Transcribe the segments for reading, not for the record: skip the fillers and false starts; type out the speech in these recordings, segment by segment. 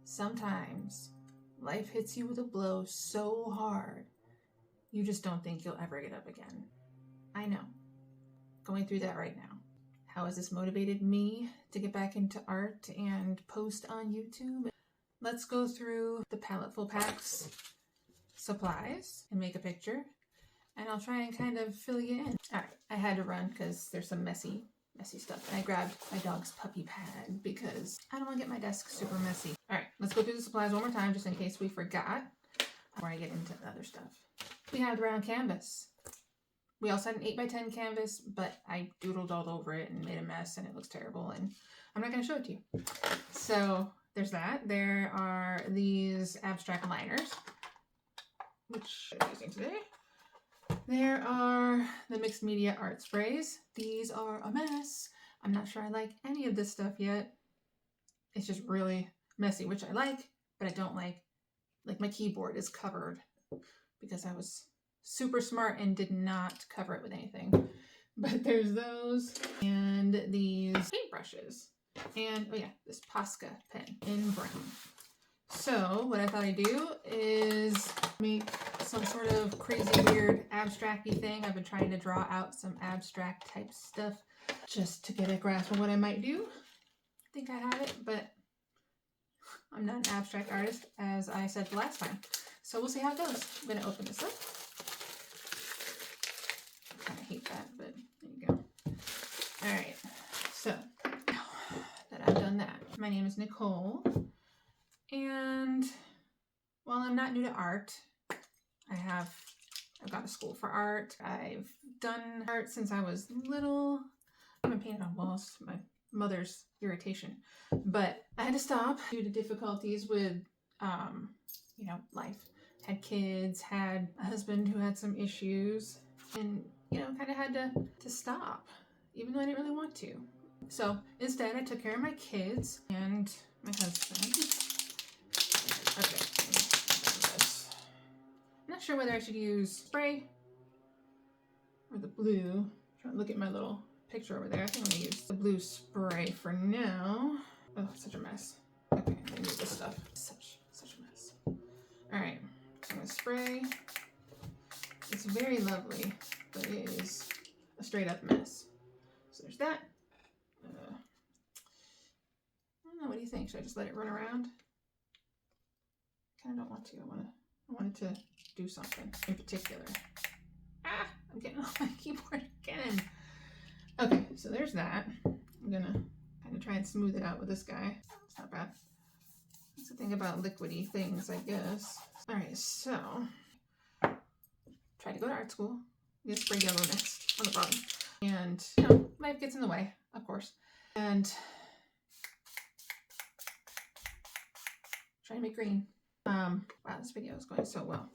Sometimes life hits you with a blow so hard, you just don't think you'll ever get up again. I know. Going through that right now. How has this motivated me to get back into art and post on YouTube? Let's go through the Palettefull Packs supplies and make a picture. And I'll try and kind of fill you in. All right, I had to run because there's some messy stuff. And I grabbed my dog's puppy pad because I don't want to get my desk super messy. All right, let's go through the supplies one more time just in case we forgot before I get into the other stuff. We have the round canvas. We also had an 8x10 canvas, but I doodled all over it and made a mess and it looks terrible and I'm not going to show it to you. So there's that. There are these abstract liners, which I'm using today. There are the mixed media art sprays. These are a mess. I'm not sure I like any of this stuff yet. It's just really messy, which I like, but I don't like. Like my keyboard is covered because I was super smart and did not cover it with anything. But there's those and these paintbrushes. And oh yeah, this Posca pen in brown. So what I thought I'd do is make some sort of crazy weird abstract-y thing. I've been trying to draw out some abstract type stuff just to get a grasp of what I might do. I think I have it, but I'm not an abstract artist, as I said the last time. So we'll see how it goes. I'm going to open this up. I kind of hate that, but there you go. All right, so now that I've done that, my name is Nicole. And while I'm not new to art, I've gone to school for art. I've done art since I was little. I've been painted on walls, my mother's irritation. But I had to stop due to difficulties with, life. Had kids, had a husband who had some issues, and, kind of had to stop, even though I didn't really want to. So instead, I took care of my kids and my husband. Okay, I'm not sure whether I should use spray or the blue. I'm trying to look at my little picture over there. I think I'm gonna use the blue spray for now. Oh, it's such a mess. Okay, I'm gonna use this stuff. Such a mess. All right, so I'm gonna spray. It's very lovely, but it is a straight up mess. So there's that. I don't know. What do you think? Should I just let it run around? I don't want to. I wanted to do something in particular. Ah, I'm getting off my keyboard again. Okay, so there's that. I'm gonna kind of try and smooth it out with this guy. It's not bad. That's the thing about liquidy things, I guess. All right, so try to go to art school. Get spray yellow next on the bottom, and life gets in the way, of course, and try to make green. Wow, this video is going so well.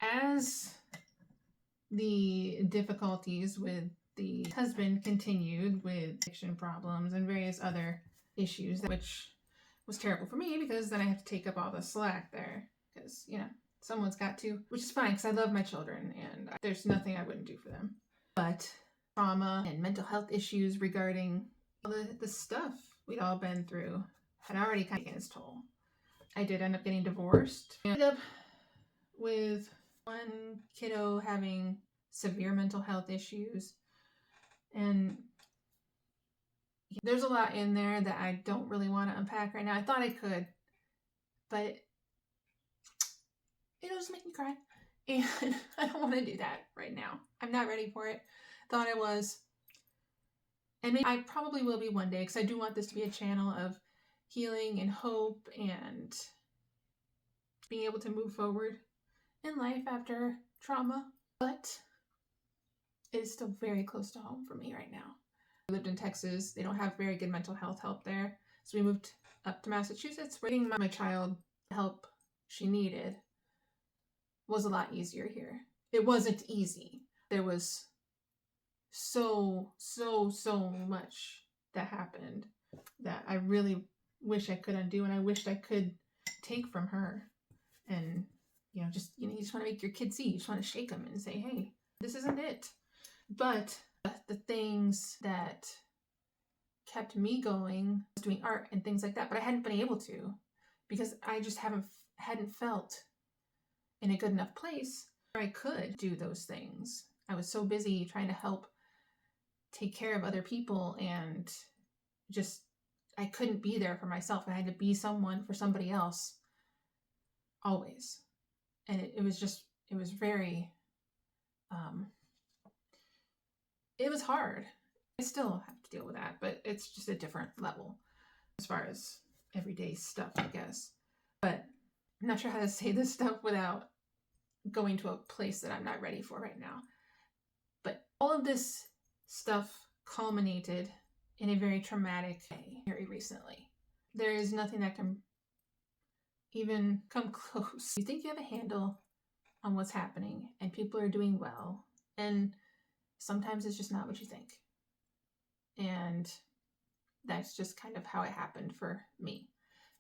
As the difficulties with the husband continued with addiction problems and various other issues, which was terrible for me because then I have to take up all the slack there because, someone's got to, which is fine because I love my children and there's nothing I wouldn't do for them. But trauma and mental health issues regarding all the stuff we'd all been through had already kind of taken its toll. I did end up getting divorced. Ended up with one kiddo having severe mental health issues. And there's a lot in there that I don't really want to unpack right now. I thought I could, but it'll just make me cry. And I don't want to do that right now. I'm not ready for it. Thought I was. And maybe I probably will be one day because I do want this to be a channel of healing and hope and being able to move forward in life after trauma. But it is still very close to home for me right now. I lived in Texas. They don't have very good mental health help there. So we moved up to Massachusetts. Getting my child the help she needed was a lot easier here. It wasn't easy. There was so much that happened that I really wish I could undo, and I wished I could take from her. And you just want to make your kids see. You just want to shake them and say, hey, this isn't it. But the things that kept me going was doing art and things like that, but I hadn't been able to because I just hadn't felt in a good enough place where I could do those things. I was so busy trying to help take care of other people, and just I couldn't be there for myself. I had to be someone for somebody else always. And it was very it was hard. I still have to deal with that, but it's just a different level as far as everyday stuff, I guess. But I'm not sure how to say this stuff without going to a place that I'm not ready for right now. But all of this stuff culminated in a very traumatic way very recently. There is nothing that can even come close. You think you have a handle on what's happening and people are doing well, and sometimes it's just not what you think. And that's just kind of how it happened for me.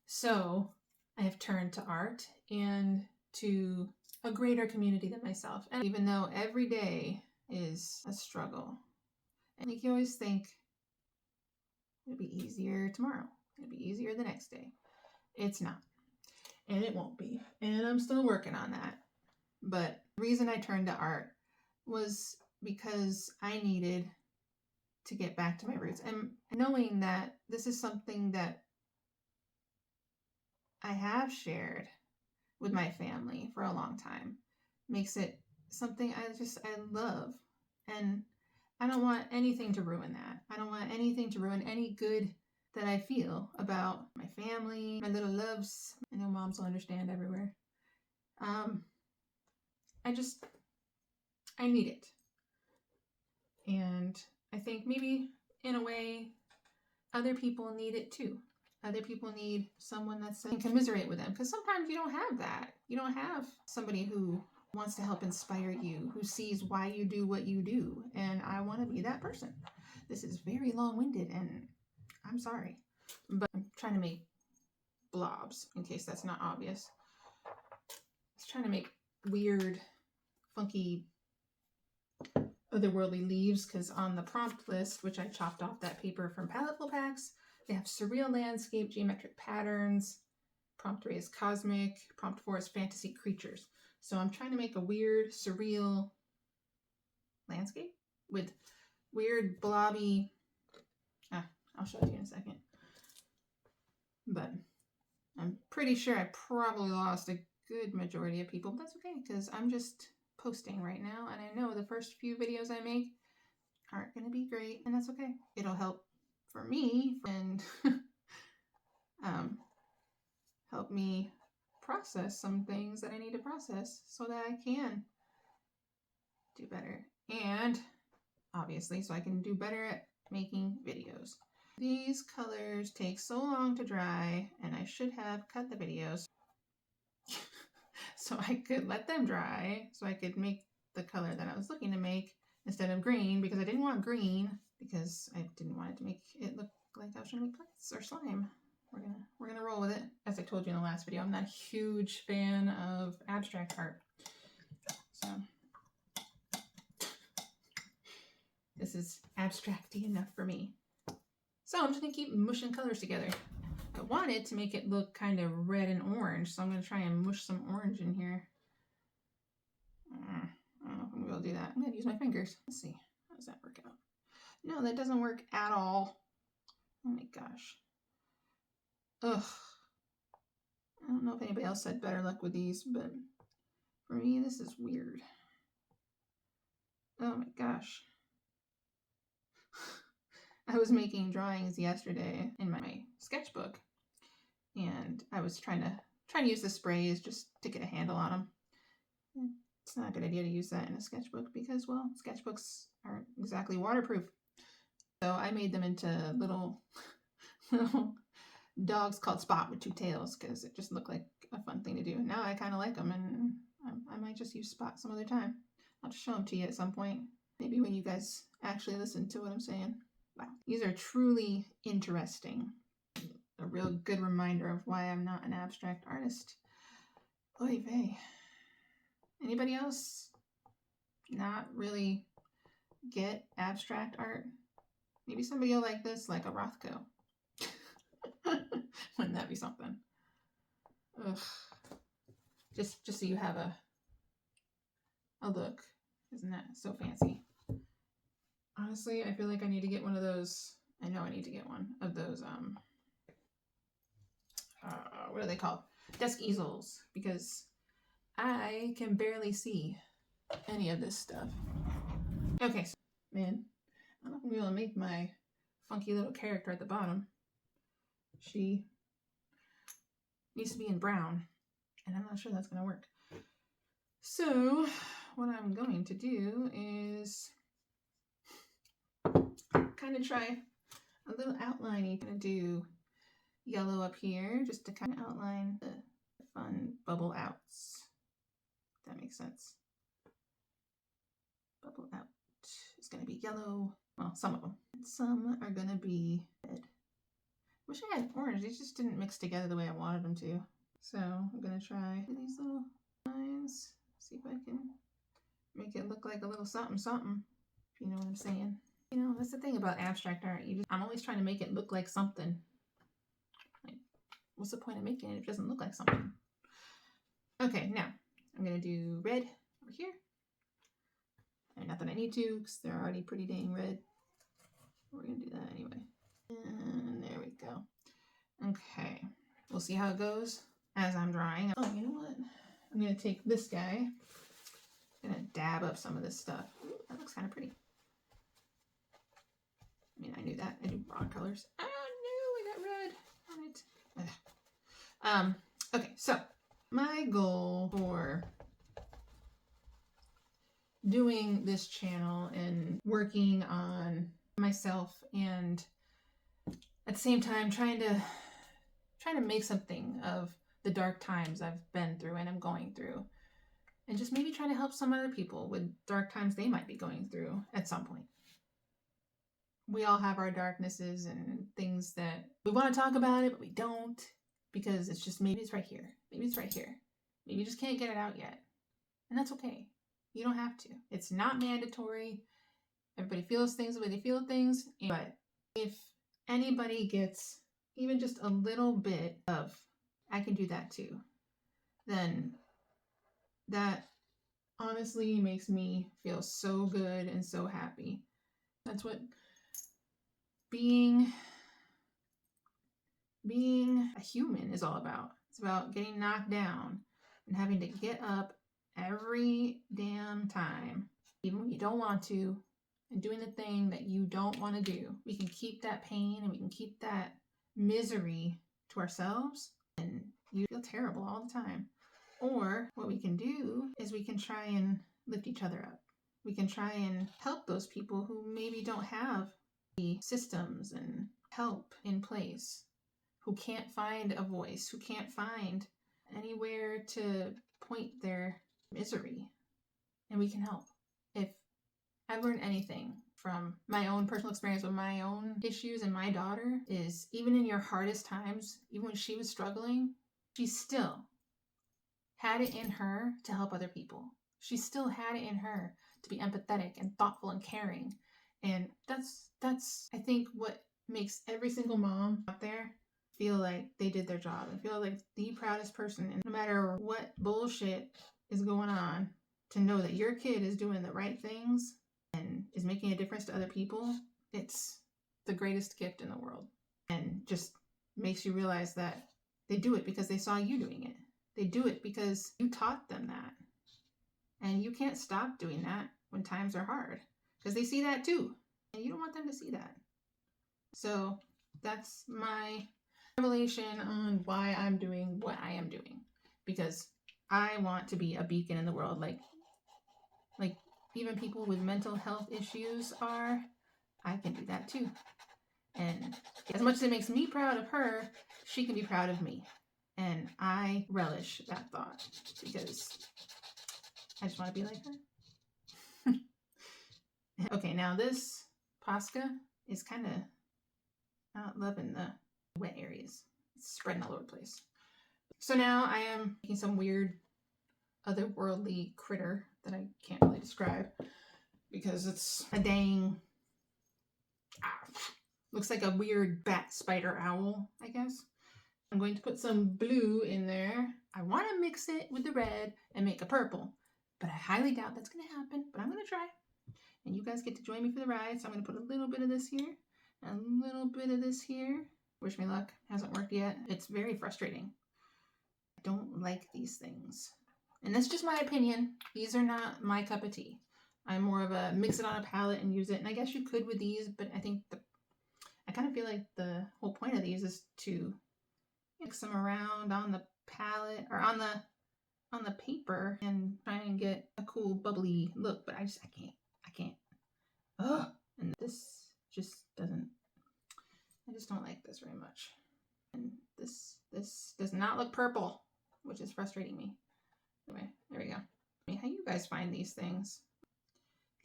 So I have turned to art and to a greater community than myself. And even though every day is a struggle, and you always think it'll be easier tomorrow, it'll be easier the next day. It's not, and it won't be. And I'm still working on that. But the reason I turned to art was because I needed to get back to my roots, and knowing that this is something that I have shared with my family for a long time makes it something I love, and I don't want anything to ruin that. I don't want anything to ruin any good that I feel about my family, my little loves. I know moms will understand everywhere. I need it. And I think maybe in a way, other people need it too. Other people need someone that can commiserate with them, because sometimes you don't have that. You don't have somebody who wants to help inspire you, who sees why you do what you do. And I want to be that person. This is very long-winded, and I'm sorry, but I'm trying to make blobs in case that's not obvious. I was trying to make weird, funky, otherworldly leaves, because on the prompt list, which I chopped off that paper from Paletful Packs, they have surreal landscape, geometric patterns. Prompt 3 is cosmic. Prompt 4 is fantasy creatures. So I'm trying to make a weird, surreal landscape with weird, blobby. I'll show it to you in a second. But I'm pretty sure I probably lost a good majority of people, but that's okay, because I'm just posting right now, and I know the first few videos I make aren't going to be great, and that's okay. It'll help for me and help me process some things that I need to process so that I can do better, and obviously so I can do better at making videos. These colors take so long to dry, and I should have cut the videos so I could let them dry, so I could make the color that I was looking to make instead of green, because I didn't want green, because I didn't want it to make it look like I was trying to make plants or slime. We're gonna roll with it. As I told you in the last video, I'm not a huge fan of abstract art, so this is abstract-y enough for me. So I'm just gonna keep mushing colors together. I wanted to make it look kind of red and orange, so I'm gonna try and mush some orange in here. I don't know if I'm gonna be able to do that. I'm gonna use my fingers. Let's see. How does that work out? No, that doesn't work at all. Oh my gosh. Ugh. I don't know if anybody else had better luck with these, but for me, this is weird. Oh my gosh. I was making drawings yesterday in my sketchbook, and I was trying to use the sprays just to get a handle on them. It's not a good idea to use that in a sketchbook because, well, sketchbooks aren't exactly waterproof. So I made them into little dogs called Spot with two tails, because it just looked like a fun thing to do. Now I kind of like them, and I might just use Spot some other time. I'll just show them to you at some point. Maybe when you guys actually listen to what I'm saying. Wow, these are truly interesting. A real good reminder of why I'm not an abstract artist. Oy vey. Anybody else not really get abstract art, maybe somebody will like this, like a Rothko. Wouldn't that be something? Ugh. Just so you have a look. Isn't that so fancy? Honestly, I feel like I need to get one of those. I know I need to get one of those, what are they called? Desk easels, because I can barely see any of this stuff. Okay, so, man, I'm not gonna be able to make my funky little character at the bottom. She needs to be in brown, and I'm not sure that's gonna work. So what I'm going to do is kind of try a little outline. You're gonna do yellow up here just to kind of outline the fun bubble outs. If that makes sense. Bubble out is gonna be yellow. Well, some of them. And some are gonna be red. Wish I had orange. These just didn't mix together the way I wanted them to. So I'm gonna try these little lines. See if I can make it look like a little something something. If you know what I'm saying. You know, that's the thing about abstract art. I'm always trying to make it look like something. Like, what's the point of making it if it doesn't look like something? Okay, now I'm gonna do red over here. And not that I need to, because they're already pretty dang red. We're gonna do that anyway. And there we go. Okay, we'll see how it goes as I'm drawing. Oh, you know what? I'm gonna take this guy. I'm gonna dab up some of this stuff. Ooh, that looks kind of pretty. I mean, I knew that. I do broad colors. Oh no, I got red on it. Okay, so my goal for doing this channel and working on myself, and at the same time trying to make something of the dark times I've been through and I'm going through, and just maybe trying to help some other people with dark times they might be going through at some point. We all have our darknesses and things that we want to talk about it, but we don't, because it's just, maybe it's right here. Maybe it's right here. Maybe you just can't get it out yet. And that's okay. You don't have to. It's not mandatory. Everybody feels things the way they feel things. But if anybody gets even just a little bit of, I can do that too, then that honestly makes me feel so good and so happy. That's what being a human is all about. It's about getting knocked down and having to get up every damn time, even when you don't want to, and doing the thing that you don't want to do. We can keep that pain and we can keep that misery to ourselves, and you feel terrible all the time. Or what we can do is we can try and lift each other up. We can try and help those people who maybe don't have the systems and help in place, who can't find a voice, who can't find anywhere to point their misery. And we can help. If I've learned anything from my own personal experience with my own issues and my daughter, is even in your hardest times, even when she was struggling, she still had it in her to help other people. She still had it in her to be empathetic and thoughtful and caring. And that's I think what makes every single mom out there feel like they did their job and feel like the proudest person. And no matter what bullshit is going on, to know that your kid is doing the right things and is making a difference to other people, it's the greatest gift in the world. And just makes you realize that they do it because they saw you doing it. They do it because you taught them that. And you can't stop doing that when times are hard, because they see that too. And you don't want them to see that. So that's my revelation on why I'm doing what I am doing. Because I want to be a beacon in the world, like even people with mental health issues are. I can do that too. And as much as it makes me proud of her, she can be proud of me. And I relish that thought because I just want to be like her. Okay, now this Posca is kind of not loving the wet areas. It's spreading all over the place. So now I am making some weird otherworldly critter that I can't really describe. because it's a dang, looks like a weird bat spider owl, I guess. I'm going to put some blue in there. I want to mix it with the red and make a purple, but I highly doubt that's going to happen, but I'm going to try. And you guys get to join me for the ride. So I'm going to put a little bit of this here, and a little bit of this here. Wish me luck. Hasn't worked yet. It's very frustrating. I don't like these things. And that's just my opinion. These are not my cup of tea. I'm more of a mix it on a palette and use it. And I guess you could with these, but I think I kind of feel like the whole point of these is to mix them around on the palette or on the paper and try and get a cool bubbly look. But I can't. Ugh. And this just doesn't. I just don't like this very much. And this does not look purple, which is frustrating me. Anyway, there we go. I mean, how you guys find these things?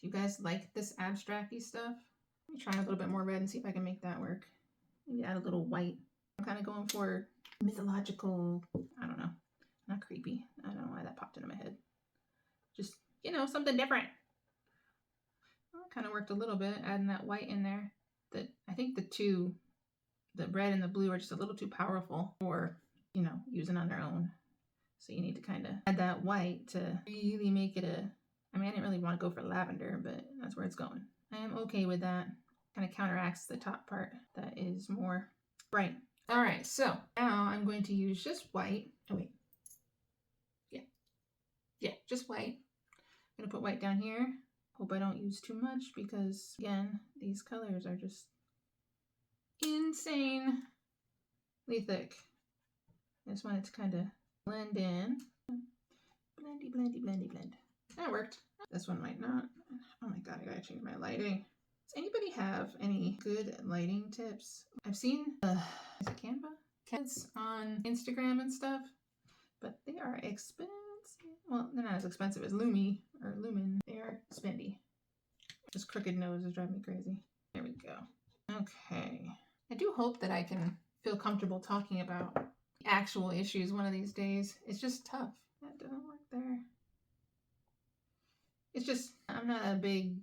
Do you guys like this abstract-y stuff? Let me try a little bit more red and see if I can make that work. Maybe add a little white. I'm kind of going for mythological, I don't know, not creepy. I don't know why that popped into my head. Just, you know, something different. Well, it kind of worked a little bit, adding that white in there. I think the red and the blue are just a little too powerful for, you know, using on their own. So you need to kind of add that white to really make it I mean, I didn't really want to go for lavender, but that's where it's going. I am okay with that. Kind of counteracts the top part that is more bright. All right, so now I'm going to use just white. Oh, wait. Yeah, just white. I'm going to put white down here. Hope I don't use too much because, again, these colors are just insanely thick. I just want it to kind of blend in. Blendy, blendy, blendy, blend. That worked. This one might not. Oh my god, I gotta change my lighting. Does anybody have any good lighting tips? I've seen, is it Canva? Kids on Instagram and stuff, but they are expensive. Well, they're not as expensive as Lumi or Lumen. They are spendy. This crooked nose is driving me crazy. There we go. Okay. I do hope that I can feel comfortable talking about actual issues one of these days. It's just tough. That doesn't work there. It's just, I'm not a big,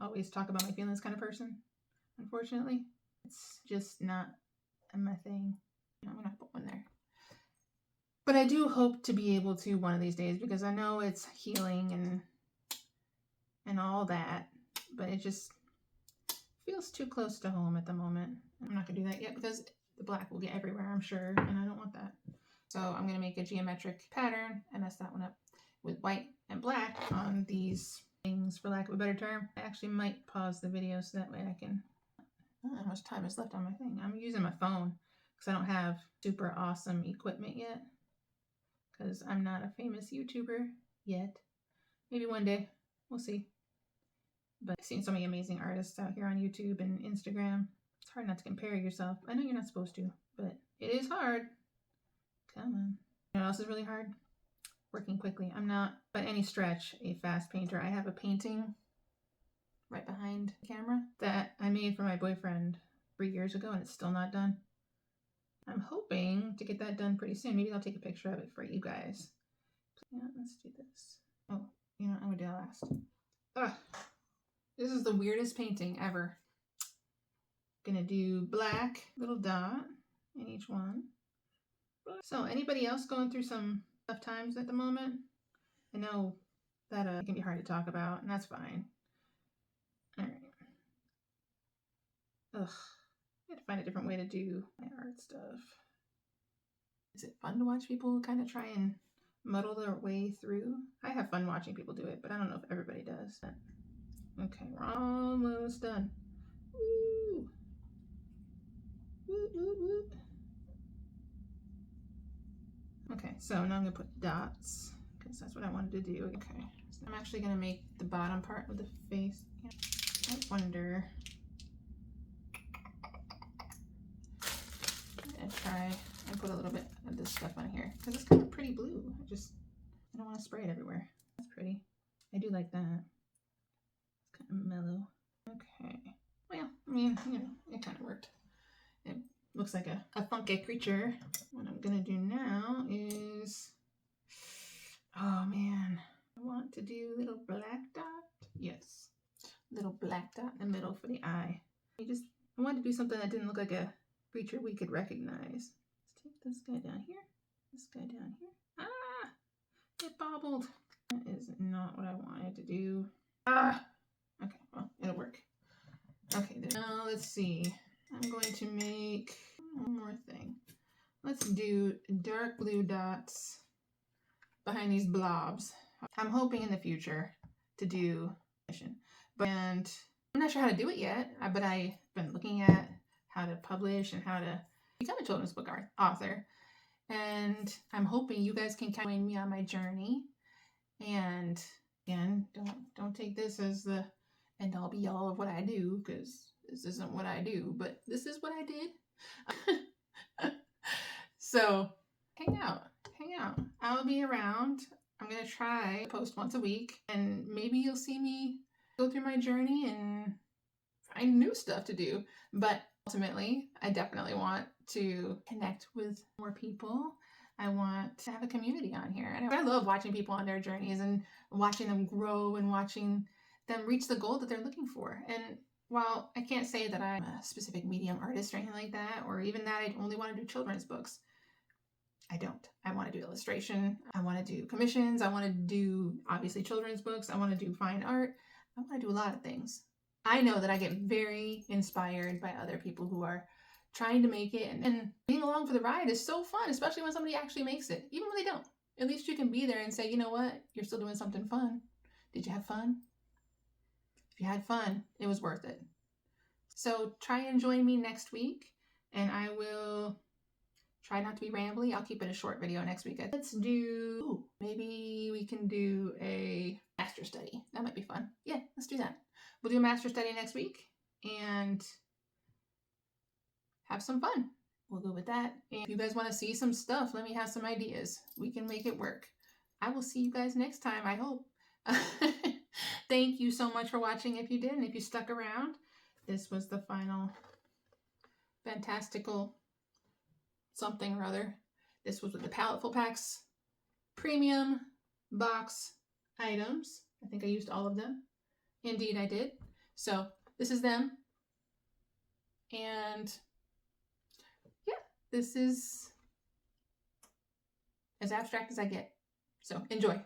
always talk about my feelings kind of person, unfortunately. It's just not my thing. I'm going to put one there. But I do hope to be able to one of these days because I know it's healing and all that, but it just feels too close to home at the moment. I'm not going to do that yet because the black will get everywhere, I'm sure, and I don't want that. So I'm going to make a geometric pattern. I messed that one up with white and black on these things, for lack of a better term. I actually might pause the video so that way I can, I don't know how much time is left on my thing. I'm using my phone because I don't have super awesome equipment yet because I'm not a famous YouTuber yet. Maybe one day, we'll see. But I've seen so many amazing artists out here on YouTube and Instagram. It's hard not to compare yourself. I know you're not supposed to, but it is hard. Come on. You know what else is really hard? Working quickly. I'm not by any stretch a fast painter. I have a painting right behind the camera that I made for my boyfriend 3 years ago and it's still not done. I'm hoping to get that done pretty soon. Maybe I'll take a picture of it for you guys. Yeah, let's do this. Oh, you know, I'm gonna do that last. Ugh. This is the weirdest painting ever. Gonna do black little dot in each one. So anybody else going through some tough times at the moment? I know that it can be hard to talk about, and that's fine. All right. Ugh. I have to find a different way to do my art stuff. Is it fun to watch people kind of try and muddle their way through? I have fun watching people do it, but I don't know if everybody does. Okay, we're almost done. Woo! Woo, woo, woo. Okay, so now I'm going to put dots because that's what I wanted to do. Okay, so I'm actually going to make the bottom part with the face. I wonder. I'm going to try and put a little bit of this stuff on here because it's kind of pretty blue. I don't want to spray it everywhere. That's pretty. I do like that. It's kind of mellow. Okay. Well, I mean, you know, it kind of worked. It looks like a funky creature. What I'm going to do now is, oh man, I want to do a little black dot. Yes. black dot in the middle for the eye. I wanted to do something that didn't look like a creature we could recognize. Let's take this guy down here. This guy down here. Ah! It bobbled. That is not what I wanted to do. Ah! Okay, well, it'll work. Okay, now let's see. I'm going to make one more thing. Let's do dark blue dots behind these blobs. I'm hoping in the future to do mission. And I'm not sure how to do it yet, but I've been looking at how to publish and how to become a children's book author. And I'm hoping you guys can join me on my journey. And again, don't take this as the end all be all of what I do, because this isn't what I do, but this is what I did. So hang out. I'll be around. I'm going to try to post once a week, and maybe you'll see me go through my journey and find new stuff to do. But ultimately, I definitely want to connect with more people. I want to have a community on here. And I love watching people on their journeys and watching them grow and watching them reach the goal that they're looking for. And while I can't say that I'm a specific medium artist or anything like that, or even that I only want to do children's books, I don't. I want to do illustration. I want to do commissions. I want to do, obviously, children's books. I want to do fine art. I want to do a lot of things. I know that I get very inspired by other people who are trying to make it, and being along for the ride is so fun, especially when somebody actually makes it. Even when they don't, at least you can be there and say, you know what, you're still doing something fun. Did you have fun? If you had fun, it was worth it. So try and join me next week, and I will try not to be rambly. I'll keep it a short video next week. Let's do, maybe we can do a master study. That might be fun. Yeah, let's do that. We'll do a master study next week and have some fun. We'll go with that. And if you guys want to see some stuff, let me have some ideas. We can make it work. I will see you guys next time, I hope. Thank you so much for watching if you did, and if you stuck around. This was the final fantastical something or other. This was with the Palettefull Packs premium box items. I think I used all of them. Indeed, I did. So this is them. And yeah, this is as abstract as I get. So enjoy.